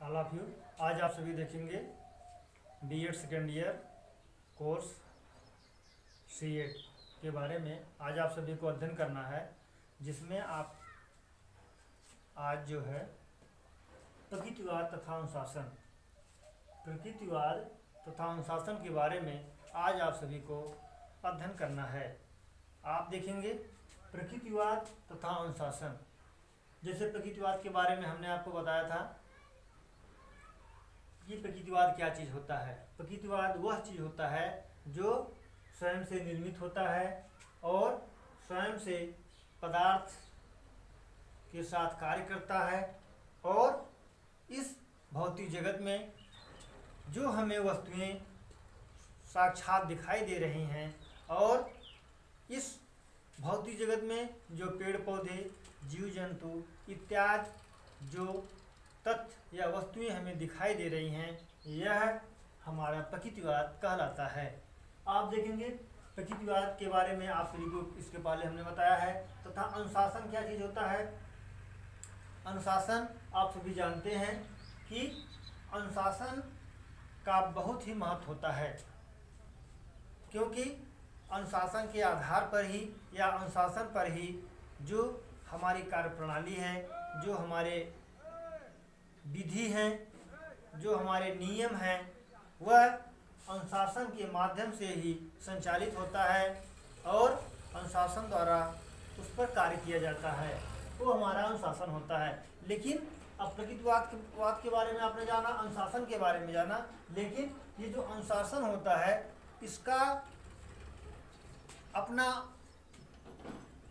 All of you. आज आप सभी देखेंगे बीएड सेकेंड ईयर कोर्स सीएड के बारे में। आज आप सभी को अध्ययन करना है, जिसमें आप आज जो है प्रकृतिवाद तथा अनुशासन के बारे में आज आप सभी को अध्ययन करना है। आप देखेंगे प्रकृतिवाद तथा अनुशासन। जैसे प्रकृतिवाद के बारे में हमने आपको बताया था कि प्रकृतिवाद क्या चीज़ होता है। प्रकृतिवाद वह चीज़ होता है जो स्वयं से निर्मित होता है और स्वयं से पदार्थ के साथ कार्य करता है, और इस भौतिक जगत में जो हमें वस्तुएं साक्षात दिखाई दे रही हैं, और इस भौतिक जगत में जो पेड़ पौधे, जीव जंतु इत्यादि जो तथ्य या वस्तुएं हमें दिखाई दे रही हैं, यह हमारा प्रकृतिवाद कहलाता है। आप देखेंगे प्रकृतिवाद के बारे में आप सभी को इसके पहले हमने बताया है। तथा अनुशासन क्या चीज़ होता है। अनुशासन आप सभी जानते हैं कि अनुशासन का बहुत ही महत्व होता है, क्योंकि अनुशासन के आधार पर ही या अनुशासन पर ही जो हमारी कार्यप्रणाली है, जो हमारे विधि हैं, जो हमारे नियम हैं, वह अनुशासन के माध्यम से ही संचालित होता है और अनुशासन द्वारा उस पर कार्य किया जाता है, वो हमारा अनुशासन होता है। लेकिन अब प्रकृतिवाद के बारे में आपने जाना, अनुशासन के बारे में जाना, लेकिन ये जो अनुशासन होता है इसका अपना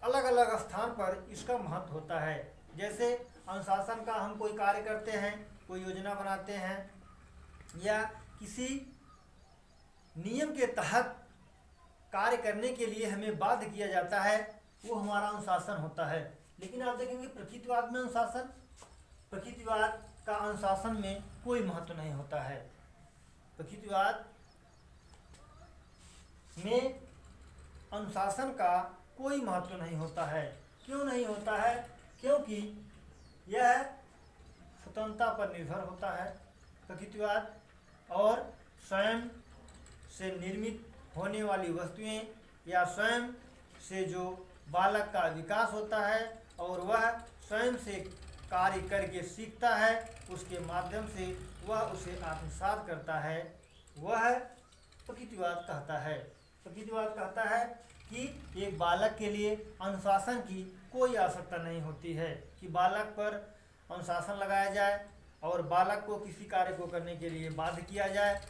अलग अलग स्थान पर इसका महत्व होता है। जैसे अनुशासन का हम कोई कार्य करते हैं, कोई योजना बनाते हैं या किसी नियम के तहत कार्य करने के लिए हमें बाध्य किया जाता है, वो हमारा अनुशासन होता है। लेकिन आप देखेंगे प्रकृतिवाद में प्रकृतिवाद का अनुशासन में कोई महत्व नहीं होता है। प्रकृतिवाद में अनुशासन का कोई महत्व नहीं होता है। क्यों नहीं होता है? क्योंकि यह स्वतंत्रता पर निर्भर होता है प्रकृतिवाद, और स्वयं से निर्मित होने वाली वस्तुएं या स्वयं से जो बालक का विकास होता है और वह स्वयं से कार्य करके सीखता है, उसके माध्यम से वह उसे आत्मसात करता है, वह प्रकृतिवाद कहता है। प्रकृतिवाद कहता है कि एक बालक के लिए अनुशासन की कोई आवश्यकता नहीं होती है कि बालक पर अनुशासन लगाया जाए और बालक को किसी कार्य को करने के लिए बाध्य किया जाए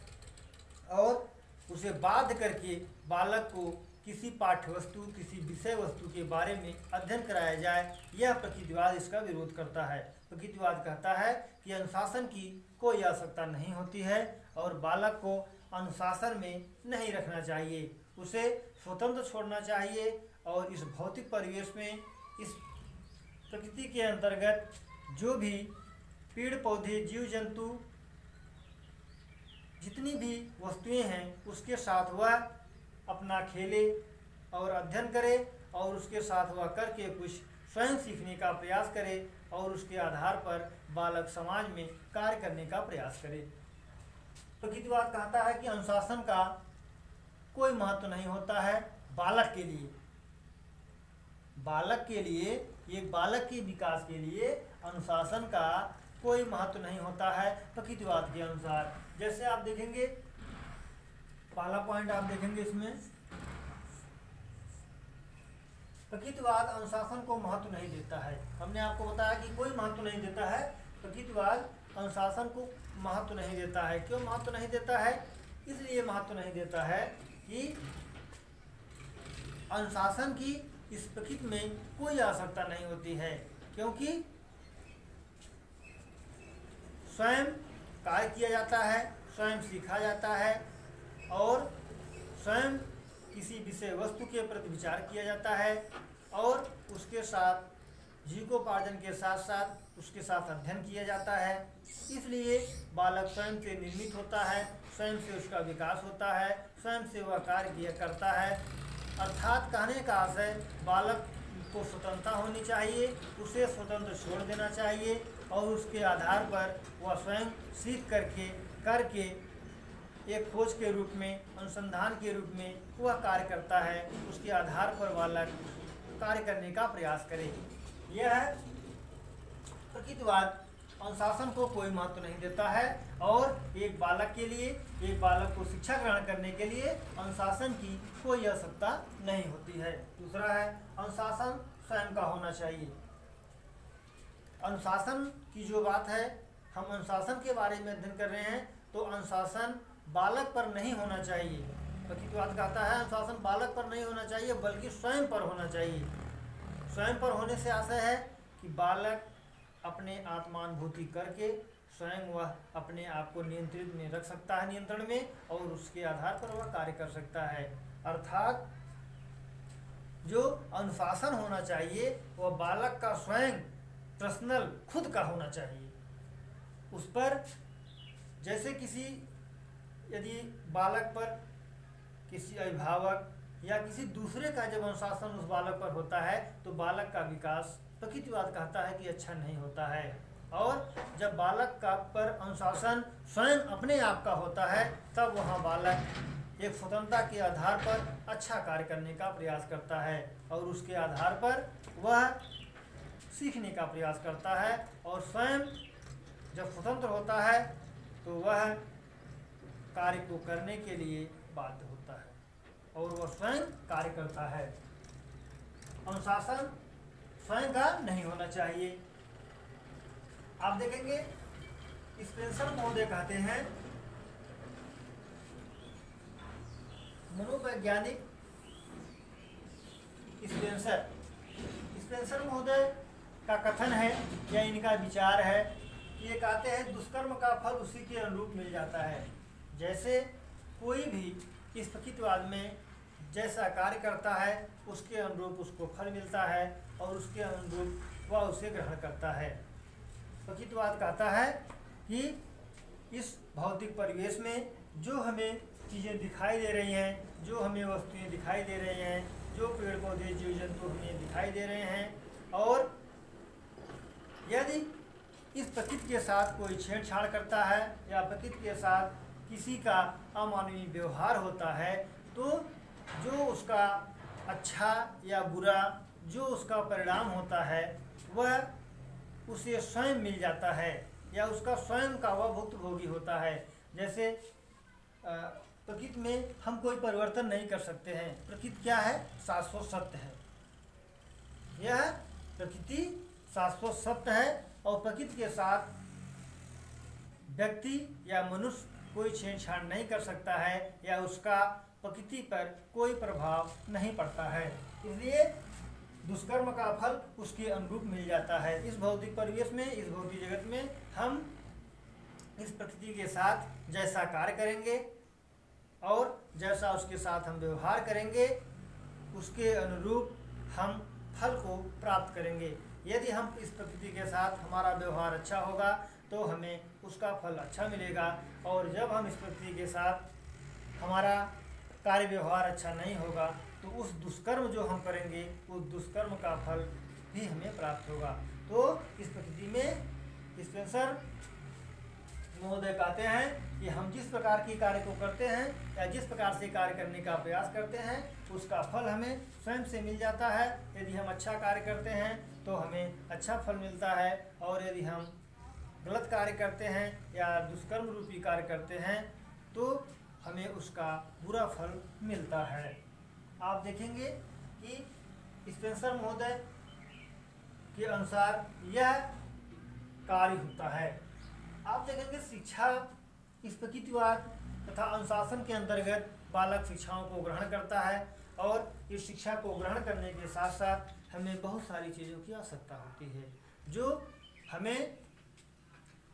और उसे बाध्य करके बालक को किसी पाठ्य वस्तु, किसी विषय वस्तु के बारे में अध्ययन कराया जाए। यह प्रकृतिवाद इसका विरोध करता है। प्रकृतिवाद कहता है कि अनुशासन की कोई आवश्यकता नहीं होती है और बालक को अनुशासन में नहीं रखना चाहिए, उसे स्वतंत्र छोड़ना चाहिए और इस भौतिक परिवेश में, इस प्रकृति के अंतर्गत जो भी पेड़ पौधे, जीव जंतु, जितनी भी वस्तुएं हैं, उसके साथ वह अपना खेले और अध्ययन करे और उसके साथ वह करके कुछ स्वयं सीखने का प्रयास करे और उसके आधार पर बालक समाज में कार्य करने का प्रयास करे। प्रकृतिवाद कहता है कि अनुशासन का कोई महत्व नहीं होता है बालक के लिए। बालक के लिए, एक बालक के विकास के लिए अनुशासन का कोई महत्व नहीं होता है प्रकृतिवाद के अनुसार। जैसे आप देखेंगे, पहला पॉइंट आप देखेंगे इसमें, प्रकृतिवाद अनुशासन को महत्व नहीं देता है। हमने आपको बताया कि कोई महत्व नहीं देता है। प्रकृतिवाद अनुशासन को महत्व नहीं देता है। क्यों महत्व नहीं देता है? इसलिए महत्व नहीं देता है कि अनुशासन की इस प्रकृति में कोई आवश्यकता नहीं होती है, क्योंकि स्वयं कार्य किया जाता है, स्वयं सीखा जाता है और स्वयं किसी विषय वस्तु के प्रति विचार किया जाता है और उसके साथ जीविकोपार्जन के साथ साथ उसके साथ अध्ययन किया जाता है। इसलिए बालक स्वयं से निर्मित होता है, स्वयं से उसका विकास होता है, स्वयं से वह कार्य करता है। अर्थात कहने का आशय, बालक उसको स्वतंत्रता होनी चाहिए, उसे स्वतंत्र छोड़ देना चाहिए और उसके आधार पर वह स्वयं सीख करके एक खोज के रूप में, अनुसंधान के रूप में वह कार्य करता है। उसके आधार पर बालक कार्य करने का प्रयास करे। यह है प्रकृतिवाद। अनुशासन को कोई महत्व नहीं देता है और एक बालक के लिए, एक बालक को शिक्षा ग्रहण करने के लिए अनुशासन की कोई आवश्यकता नहीं होती है। दूसरा है अनुशासन स्वयं का होना चाहिए। अनुशासन की जो बात है, हम अनुशासन के बारे में अध्ययन कर रहे हैं, तो अनुशासन बालक पर नहीं होना चाहिए। प्रकृतिवाद कहता है अनुशासन बालक पर नहीं होना चाहिए बल्कि स्वयं पर होना चाहिए। स्वयं पर होने से आशय है कि बालक अपने आत्मानुभूति करके स्वयं वह अपने आप को नियंत्रित में रख सकता है, नियंत्रण में, और उसके आधार पर वह कार्य कर सकता है। अर्थात जो अनुशासन होना चाहिए वह बालक का स्वयं पर्सनल खुद का होना चाहिए। उस पर जैसे किसी, यदि बालक पर किसी अभिभावक या किसी दूसरे का जब अनुशासन उस बालक पर होता है तो बालक का विकास प्रकृतिवाद कहता है कि अच्छा नहीं होता है। और जब बालक का पर अनुशासन स्वयं अपने आप का होता है तब वहाँ बालक एक स्वतंत्रता के आधार पर अच्छा कार्य करने का प्रयास करता है और उसके आधार पर वह सीखने का प्रयास करता है। और स्वयं जब स्वतंत्र होता है तो वह कार्य को करने के लिए बाध्य होता है और वह स्वयं कार्य करता है। अनुशासन स्वयं का नहीं होना चाहिए। आप देखेंगे स्पेंसर महोदय कहते हैं, मनोवैज्ञानिक स्पेंसर महोदय का कथन है या इनका विचार है, ये कहते हैं दुष्कर्म का फल उसी के अनुरूप मिल जाता है। जैसे कोई भी इस प्रकृतिवाद में जैसा कार्य करता है उसके अनुरूप उसको फल मिलता है और उसके अनुरूप वह उसे ग्रहण करता है। प्रकृतिवाद कहता है कि इस भौतिक परिवेश में जो हमें चीज़ें दिखाई दे रही हैं, जो हमें वस्तुएं दिखाई दे रही हैं, जो पेड़ पौधे जीव जंतु हमें दिखाई दे रहे हैं, और यदि इस प्रकृति के साथ कोई छेड़छाड़ करता है या प्रकृति के साथ किसी का अमानवीय व्यवहार होता है तो जो उसका अच्छा या बुरा जो उसका परिणाम होता है वह उसे स्वयं मिल जाता है या उसका स्वयं का वह भुक्तभोगी होता है। जैसे प्रकृति में हम कोई परिवर्तन नहीं कर सकते हैं। प्रकृति क्या है? शाश्वत सत्य है। यह प्रकृति शाश्वत सत्य है और प्रकृति के साथ व्यक्ति या मनुष्य कोई छेड़छाड़ नहीं कर सकता है या उसका प्रकृति पर कोई प्रभाव नहीं पड़ता है। इसलिए दुष्कर्म का फल उसके अनुरूप मिल जाता है। इस भौतिक परिवेश में, इस भौतिक जगत में हम इस प्रकृति के साथ जैसा कार्य करेंगे और जैसा उसके साथ हम व्यवहार करेंगे उसके अनुरूप हम फल को प्राप्त करेंगे। यदि हम इस प्रकृति के साथ हमारा व्यवहार अच्छा होगा तो हमें उसका फल अच्छा मिलेगा, और जब हम इस प्रकृति के साथ हमारा कार्य व्यवहार अच्छा नहीं होगा तो उस दुष्कर्म जो हम करेंगे उस दुष्कर्म का फल भी हमें प्राप्त होगा। तो इस प्रकृति में स्पेंसर महोदय कहते हैं कि हम जिस प्रकार की कार्य को करते हैं या जिस प्रकार से कार्य करने का प्रयास करते हैं उसका फल हमें स्वयं से मिल जाता है। यदि हम अच्छा कार्य करते हैं तो हमें अच्छा फल मिलता है, और यदि हम गलत कार्य करते हैं या दुष्कर्म रूपी कार्य करते हैं तो हमें उसका बुरा फल मिलता है। आप देखेंगे कि स्पेंसर महोदय के अनुसार यह कार्य होता है। आप देखेंगे शिक्षा इस प्रकृतिवाद तथा अनुशासन के अंतर्गत बालक शिक्षाओं को ग्रहण करता है, और इस शिक्षा को ग्रहण करने के साथ साथ हमें बहुत सारी चीज़ों की आवश्यकता होती है जो हमें,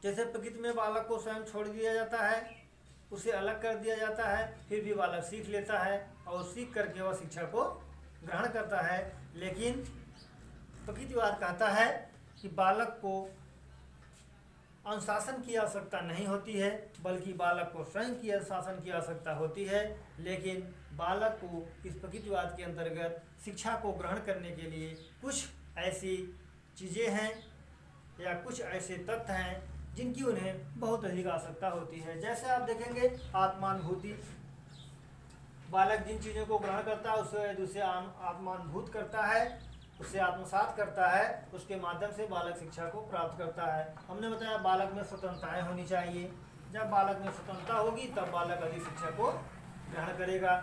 जैसे प्रकृति में बालक को स्वयं छोड़ दिया जाता है, उसे अलग कर दिया जाता है, फिर भी बालक सीख लेता है और सीख करके वह शिक्षा को ग्रहण करता है। लेकिन प्रकृतिवाद कहता है कि बालक को अनुशासन की आवश्यकता नहीं होती है बल्कि बालक को स्वयं की अनुशासन की आवश्यकता होती है। लेकिन बालक को इस प्रकृतिवाद के अंतर्गत शिक्षा को ग्रहण करने के लिए कुछ ऐसी चीज़ें हैं या कुछ ऐसे तथ्य हैं जिनकी उन्हें बहुत अधिक आवश्यकता होती है। जैसे आप देखेंगे आत्मानुभूति, बालक जिन चीज़ों को ग्रहण करता है उसे आत्मानुभूत करता है, उसे आत्मसात करता है, उसके माध्यम से बालक शिक्षा को प्राप्त करता है। हमने बताया बालक में स्वतंत्रताएं होनी चाहिए। जब बालक में स्वतंत्रता होगी तब बालक अधिक शिक्षा को ग्रहण करेगा।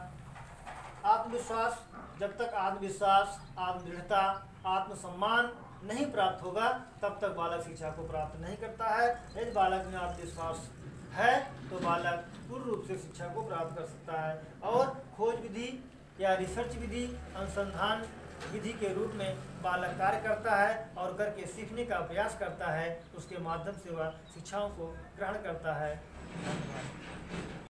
आत्मविश्वास, जब तक आत्मविश्वास, आत्मदृढ़ता, आत्मसम्मान नहीं प्राप्त होगा तब तक बालक शिक्षा को प्राप्त नहीं करता है। यदि बालक में आत्मविश्वास है तो बालक पूर्ण रूप से शिक्षा को प्राप्त कर सकता है और खोज विधि या रिसर्च विधि, अनुसंधान विधि के रूप में बालक कार्य करता है और करके सीखने का प्रयास करता है। उसके माध्यम से वह शिक्षाओं को ग्रहण करता है। धन्यवाद।